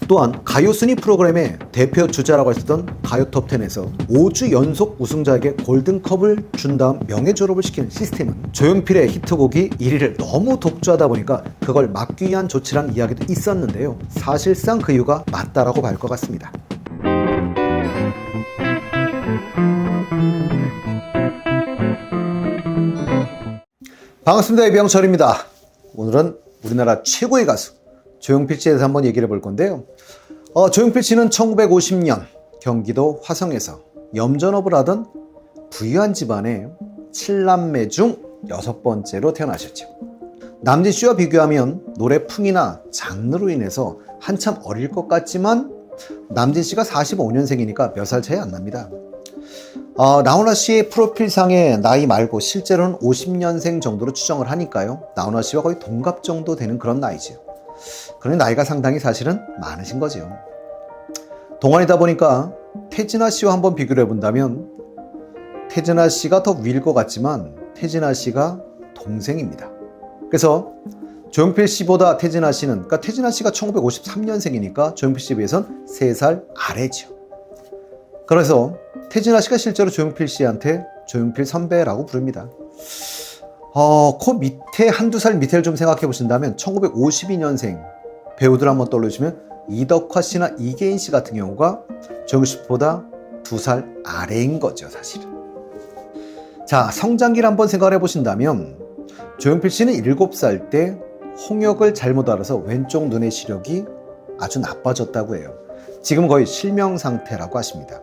또한 가요 순위 프로그램의 대표 주자라고 했었던 가요 톱10에서 5주 연속 우승자에게 골든컵을 준 다음 명예 졸업을 시키는 시스템은 조용필의 히트곡이 1위를 너무 독주하다 보니까 그걸 막기 위한 조치란 이야기도 있었는데요. 사실상 그 이유가 맞다라고 볼 것 같습니다. 반갑습니다. 이병철입니다. 오늘은 우리나라 최고의 가수 조용필 씨에 대해서 한번 얘기를 해볼 건데요. 조용필 씨는 1950년 경기도 화성에서 염전업을 하던 부유한 집안의 7남매 중 6번째로 태어나셨죠. 남진 씨와 비교하면 노래 풍이나 장르로 인해서 한참 어릴 것 같지만 남진 씨가 45년생이니까 몇 살 차이 안 납니다. 나훈아 씨의 프로필상의 나이 말고 실제로는 50년생 정도로 추정을 하니까요. 나훈아 씨와 거의 동갑 정도 되는 그런 나이죠. 그런데 나이가 상당히 사실은 많으신 거죠. 동안이다 보니까 태진아 씨와 한번 비교를 해본다면 태진아 씨가 더 위일 것 같지만 태진아 씨가 동생입니다. 그래서 조용필 씨보다 태진아 씨는, 그러니까 태진아 씨가 1953년생이니까 조용필 씨에 비해서는 3살 아래죠. 그래서 태진아 씨가 실제로 조용필 씨한테 조용필 선배라고 부릅니다. 그 밑에 한두 살 밑에를 좀 생각해 보신다면 1952년생 배우들 한번 떠올려주시면 이덕화 씨나 이계인 씨 같은 경우가 조용필 씨보다 2살 아래인 거죠, 사실은. 자, 성장기를 한번 생각해 보신다면 조용필 씨는 7살 때 홍역을 잘못 알아서 왼쪽 눈의 시력이 아주 나빠졌다고 해요. 지금 거의 실명 상태라고 하십니다.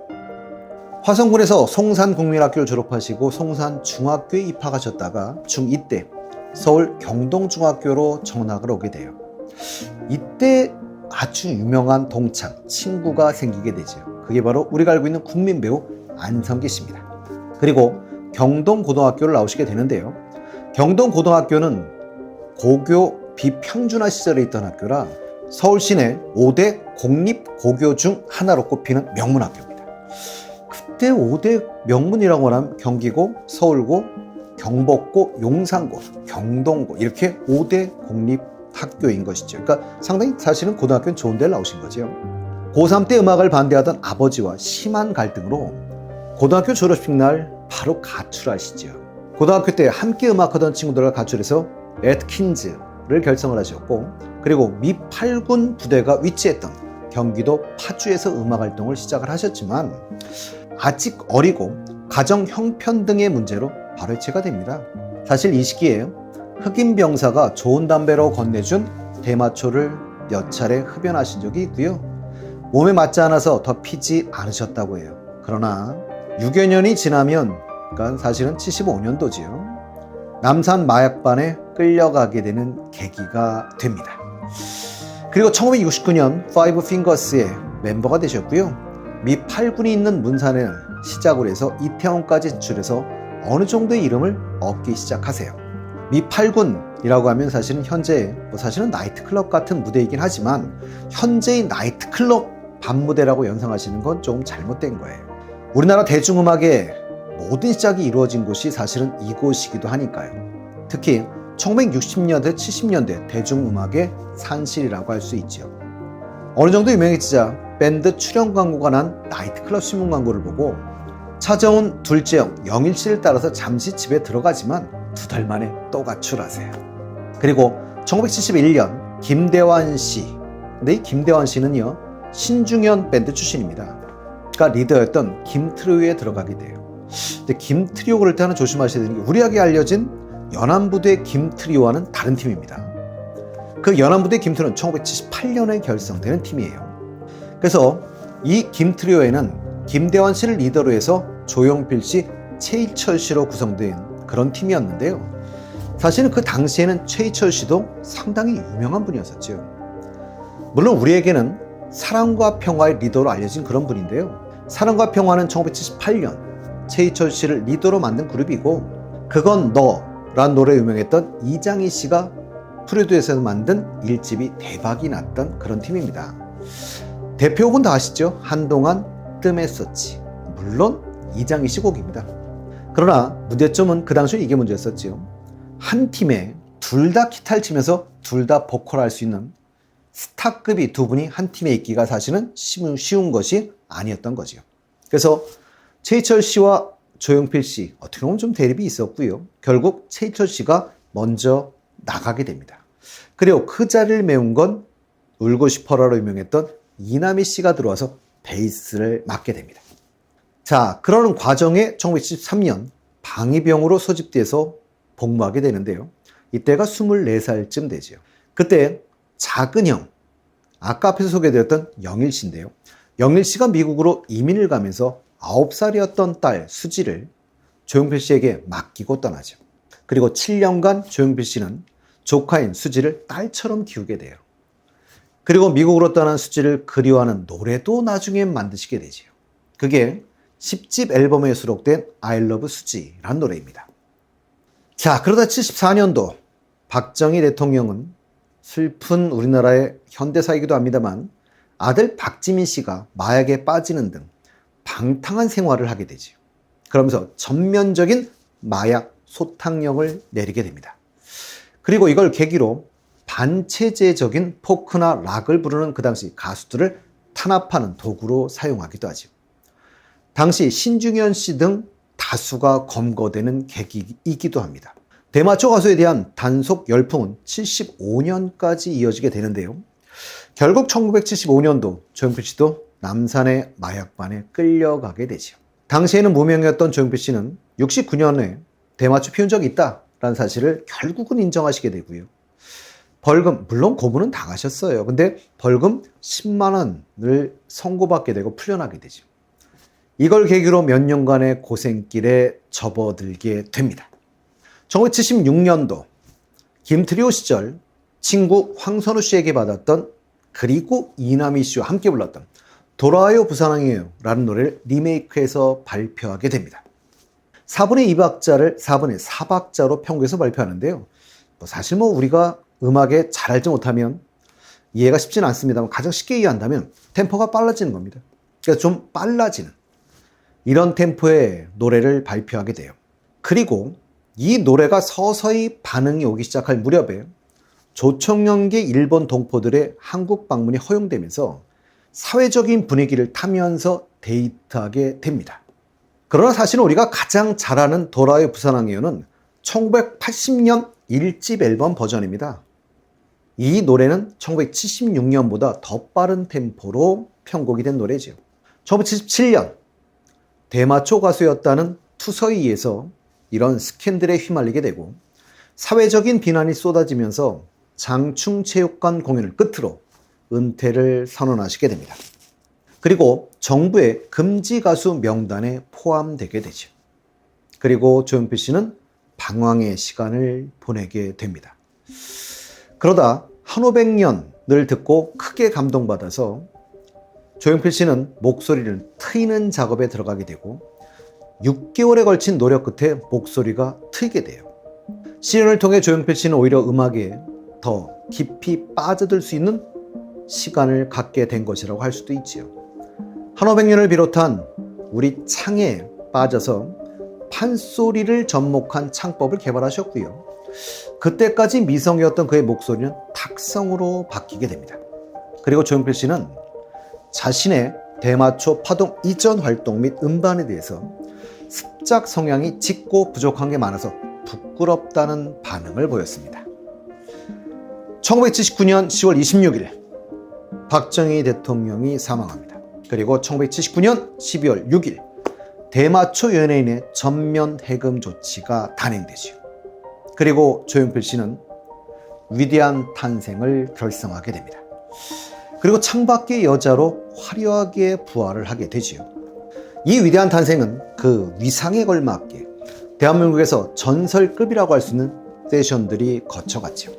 화성군에서 송산국민학교를 졸업하시고 송산중학교에 입학하셨다가 중2 때 서울 경동중학교로 전학을 오게 돼요. 이때 아주 유명한 동창, 친구가 생기게 되죠. 그게 바로 우리가 알고 있는 국민 배우 안성기 씨입니다. 그리고 경동고등학교를 나오시게 되는데요. 경동고등학교는 고교 비평준화 시절에 있던 학교라 서울 시내 5대 공립고교 중 하나로 꼽히는 명문학교입니다. 그때 5대 명문이라고 하면 경기고, 서울고, 경복고, 용산고, 경동고 이렇게 5대 공립학교인 것이죠. 그러니까 상당히 사실은 고등학교는 좋은 데를 나오신 거죠. 고3 때 음악을 반대하던 아버지와 심한 갈등으로 고등학교 졸업식 날 바로 가출하시죠. 고등학교 때 함께 음악하던 친구들과 가출해서 애트킨즈를 결성을 하셨고, 그리고 미 8군 부대가 위치했던 경기도 파주에서 음악활동을 시작을 하셨지만 아직 어리고 가정 형편 등의 문제로 바로 해체가 됩니다. 사실 이 시기에 흑인 병사가 좋은 담배로 건네준 대마초를 몇 차례 흡연하신 적이 있고요. 몸에 맞지 않아서 더 피지 않으셨다고 해요. 그러나 6여 년이 지나면, 그러니까 사실은 75년도지요. 남산 마약반에 끌려가게 되는 계기가 됩니다. 그리고 1969년 파이브 핑거스의 멤버가 되셨고요. 미 8군이 있는 문산을 시작으로 해서 이태원까지 진출해서 어느 정도의 이름을 얻기 시작하세요. 미 8군이라고 하면 사실은 현재 사실은 나이트클럽 같은 무대이긴 하지만 현재의 나이트클럽 밤무대라고 연상하시는 건 좀 잘못된 거예요. 우리나라 대중음악의 모든 시작이 이루어진 곳이 사실은 이곳이기도 하니까요. 특히 1960년대, 70년대 대중음악의 산실이라고 할 수 있죠. 어느 정도 유명해지자 밴드 출연 광고가 난 나이트클럽 신문 광고를 보고 찾아온 둘째 형 영일 씨를 따라서 잠시 집에 들어가지만 2달 만에 또 가출하세요. 그리고 1971년 김대환 씨, 근데 이 김대환 씨는요 신중현 밴드 출신입니다. 그러니까 리더였던 김트리오에 들어가게 돼요. 근데 김트리오 그럴 때 하나 조심하셔야 되는 게 우리에게 알려진 연안부대 김트리오와는 다른 팀입니다. 그 연안부대 김트리오는 1978년에 결성되는 팀이에요. 그래서 이 김트리오에는 김대환 씨를 리더로 해서 조용필 씨, 최희철 씨로 구성된 그런 팀이었는데요. 사실은 그 당시에는 최희철 씨도 상당히 유명한 분이었었죠. 물론 우리에게는 사랑과 평화의 리더로 알려진 그런 분인데요. 사랑과 평화는 1978년 최희철 씨를 리더로 만든 그룹이고, 그건 너란 노래 유명했던 이장희 씨가 프로듀서에서 만든 1집이 대박이 났던 그런 팀입니다. 대표곡은 다 아시죠? 한동안 뜸했었지. 물론 이장희 씨 곡입니다. 그러나 문제점은 그 당시에 이게 문제였었죠. 한 팀에 둘 다 기타를 치면서 둘 다 보컬 할 수 있는 스타급이 두 분이 한 팀에 있기가 사실은 쉬운 것이 아니었던 거죠. 그래서 최희철 씨와 조용필 씨 어떻게 보면 좀 대립이 있었고요. 결국 최희철 씨가 먼저 나가게 됩니다. 그리고 그 자리를 메운 건 울고 싶어라로 유명했던 이남희 씨가 들어와서 베이스를 맡게 됩니다. 자, 그러는 과정에 1973년 방위병으로 소집돼서 복무하게 되는데요. 이때가 24살쯤 되죠. 그때 작은 형, 아까 앞에서 소개드렸던 영일 씨인데요. 영일 씨가 미국으로 이민을 가면서 9살이었던 딸 수지를 조용필 씨에게 맡기고 떠나죠. 그리고 7년간 조용필 씨는 조카인 수지를 딸처럼 키우게 돼요. 그리고 미국으로 떠난 수지를 그리워하는 노래도 나중에 만드시게 되죠. 그게 10집 앨범에 수록된 I Love 수지라는 노래입니다. 자, 그러다 74년도 박정희 대통령은 슬픈 우리나라의 현대사이기도 합니다만 아들 박지민 씨가 마약에 빠지는 등 방탕한 생활을 하게 되죠. 그러면서 전면적인 마약 소탕령을 내리게 됩니다. 그리고 이걸 계기로 반체제적인 포크나 락을 부르는 그 당시 가수들을 탄압하는 도구로 사용하기도 하죠. 당시 신중현 씨 등 다수가 검거되는 계기이기도 합니다. 대마초 가수에 대한 단속 열풍은 75년까지 이어지게 되는데요. 결국 1975년도 조용필 씨도 남산의 마약반에 끌려가게 되죠. 당시에는 무명이었던 조용필 씨는 69년에 대마초 피운 적이 있다라는 사실을 결국은 인정하시게 되고요. 벌금, 물론 고문은 당하셨어요. 근데 벌금 10만 원을 선고받게 되고 풀려나게 되죠. 이걸 계기로 몇 년간의 고생길에 접어들게 됩니다. 1976년도 김트리오 시절 친구 황선우 씨에게 받았던 그리고 이남희 씨와 함께 불렀던 돌아와요 부산항이에요 라는 노래를 리메이크해서 발표하게 됩니다. 4분의 2박자를 4분의 4박자로 편곡해서 발표하는데요. 사실 우리가 음악에 잘 알지 못하면 이해가 쉽지는 않습니다만 가장 쉽게 이해한다면 템포가 빨라지는 겁니다. 그래서 좀 빨라지는 이런 템포의 노래를 발표하게 돼요. 그리고 이 노래가 서서히 반응이 오기 시작할 무렵에 조총련계 일본 동포들의 한국 방문이 허용되면서 사회적인 분위기를 타면서 데이트하게 됩니다. 그러나 사실은 우리가 가장 잘 아는 돌아와요 부산항이요는 1980년 1집 앨범 버전입니다. 이 노래는 1976년보다 더 빠른 템포로 편곡이 된 노래죠. 1977년 대마초 가수였다는 투서에 의해서 이런 스캔들에 휘말리게 되고 사회적인 비난이 쏟아지면서 장충체육관 공연을 끝으로 은퇴를 선언하시게 됩니다. 그리고 정부의 금지 가수 명단에 포함되게 되죠. 그리고 조용필 씨는 방황의 시간을 보내게 됩니다. 그러다 한오백년을 듣고 크게 감동받아서 조용필 씨는 목소리를 트이는 작업에 들어가게 되고 6개월에 걸친 노력 끝에 목소리가 트이게 돼요. 시련을 통해 조용필 씨는 오히려 음악에 더 깊이 빠져들 수 있는 시간을 갖게 된 것이라고 할 수도 있지요. 한오백년을 비롯한 우리 창에 빠져서 판소리를 접목한 창법을 개발하셨고요. 그때까지 미성이었던 그의 목소리는 탁성으로 바뀌게 됩니다. 그리고 조용필 씨는 자신의 대마초 파동 이전 활동 및 음반에 대해서 습작 성향이 짙고 부족한 게 많아서 부끄럽다는 반응을 보였습니다. 1979년 10월 26일 박정희 대통령이 사망합니다. 그리고 1979년 12월 6일 대마초 연예인의 전면 해금 조치가 단행되죠. 그리고 조용필 씨는 위대한 탄생을 결성하게 됩니다. 그리고 창밖의 여자로 화려하게 부활을 하게 되지요. 이 위대한 탄생은 그 위상에 걸맞게 대한민국에서 전설급이라고 할 수 있는 세션들이 거쳐갔죠.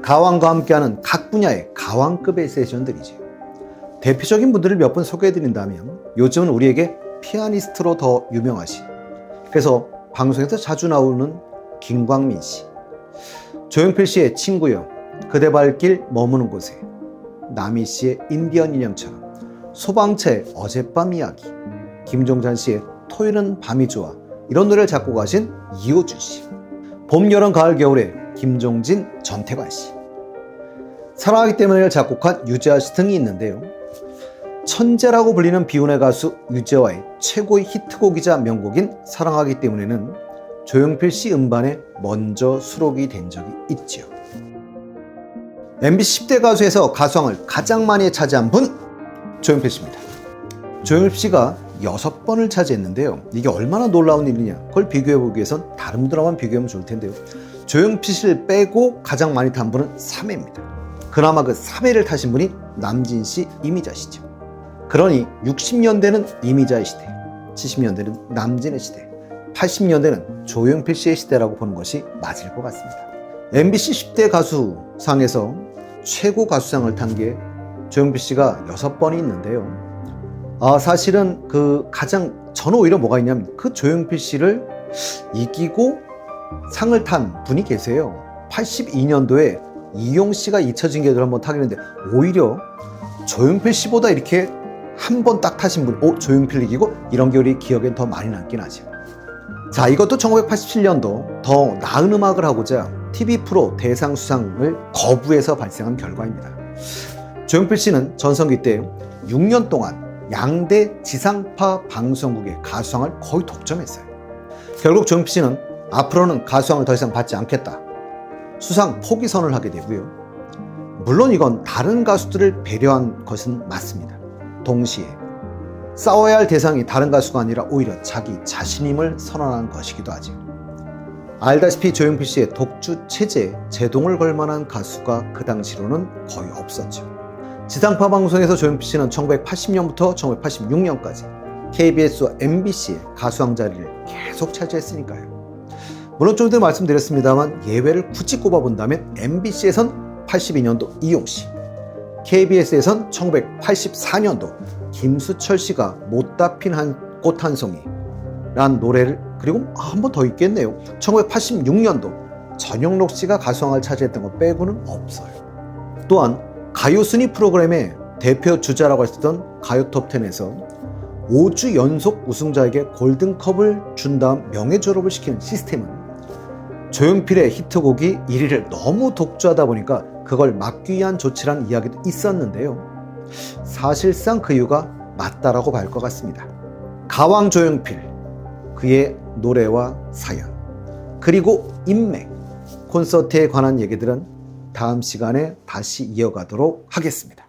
가왕과 함께하는 각 분야의 가왕급의 세션들이죠. 대표적인 분들을 몇 분 소개해드린다면 요즘은 우리에게 피아니스트로 더 유명하신, 그래서 방송에서 자주 나오는 김광민 씨, 조용필 씨의 친구여, 그대 발길 머무는 곳에, 남희 씨의 인디언 인형처럼, 소방차의 어젯밤 이야기, 김종찬 씨의 토요일은 밤이 좋아, 이런 노래를 작곡하신 이호준 씨, 봄, 여름, 가을, 겨울의 김종진, 전태관 씨, 사랑하기 때문에를 작곡한 유재하 씨 등이 있는데요. 천재라고 불리는 비운의 가수 유재하의 최고의 히트곡이자 명곡인 사랑하기 때문에는 조용필 씨 음반에 먼저 수록이 된 적이 있지요. MBC 10대 가수에서 가수왕을 가장 많이 차지한 분, 조용필 씨입니다. 조용필 씨가 6번을 차지했는데요. 이게 얼마나 놀라운 일이냐, 그걸 비교해보기 위해선 다른 분들하고만 비교하면 좋을 텐데요. 조용필 씨를 빼고 가장 많이 탄 분은 3회입니다. 그나마 그 3회를 타신 분이 남진 씨, 이미자 씨죠. 그러니 60년대는 이미자의 시대, 70년대는 남진의 시대, 80년대는 조용필 씨의 시대라고 보는 것이 맞을 것 같습니다. MBC 10대 가수상에서 최고 가수상을 탄 게 조용필 씨가 6번이 있는데요. 사실은 저는 오히려 뭐가 있냐면 그 조용필 씨를 이기고 상을 탄 분이 계세요. 82년도에 이용 씨가 잊혀진 궤도를 한번 타긴 했는데 오히려 조용필 씨보다 이렇게 한 번 딱 타신 분, 조용필 이기고, 이런 게 우리 기억엔 더 많이 남긴 하죠. 자, 이것도 1987년도 더 나은 음악을 하고자 TV 프로 대상 수상을 거부해서 발생한 결과입니다. 조용필 씨는 전성기 때 6년 동안 양대 지상파 방송국의 가수상을 거의 독점했어요. 결국 조용필 씨는 앞으로는 가수상을 더 이상 받지 않겠다, 수상 포기 선언을 하게 되고요. 물론 이건 다른 가수들을 배려한 것은 맞습니다. 동시에 싸워야 할 대상이 다른 가수가 아니라 오히려 자기 자신임을 선언한 것이기도 하죠. 알다시피 조용필 씨의 독주 체제에 제동을 걸 만한 가수가 그 당시로는 거의 없었죠. 지상파 방송에서 조용필 씨는 1980년부터 1986년까지 KBS와 MBC의 가수왕 자리를 계속 차지했으니까요. 물론 좀 전에 말씀드렸습니다만 예외를 굳이 꼽아본다면 MBC에선 82년도 이용 씨, KBS에선 1984년도 김수철 씨가 못다 핀 꽃 한 송이 란 노래를, 그리고 한 번 더 있겠네요. 1986년도 전영록 씨가 가수왕을 차지했던 것 빼고는 없어요. 또한 가요 순위 프로그램의 대표 주자라고 했었던 가요 톱10에서 5주 연속 우승자에게 골든컵을 준 다음 명예 졸업을 시키는 시스템은 조용필의 히트곡이 1위를 너무 독주하다 보니까 그걸 막기 위한 조치란 이야기도 있었는데요. 사실상 그 이유가 맞다라고 볼 것 같습니다. 가왕 조용필, 그의 노래와 사연, 그리고 인맥, 콘서트에 관한 얘기들은 다음 시간에 다시 이어가도록 하겠습니다.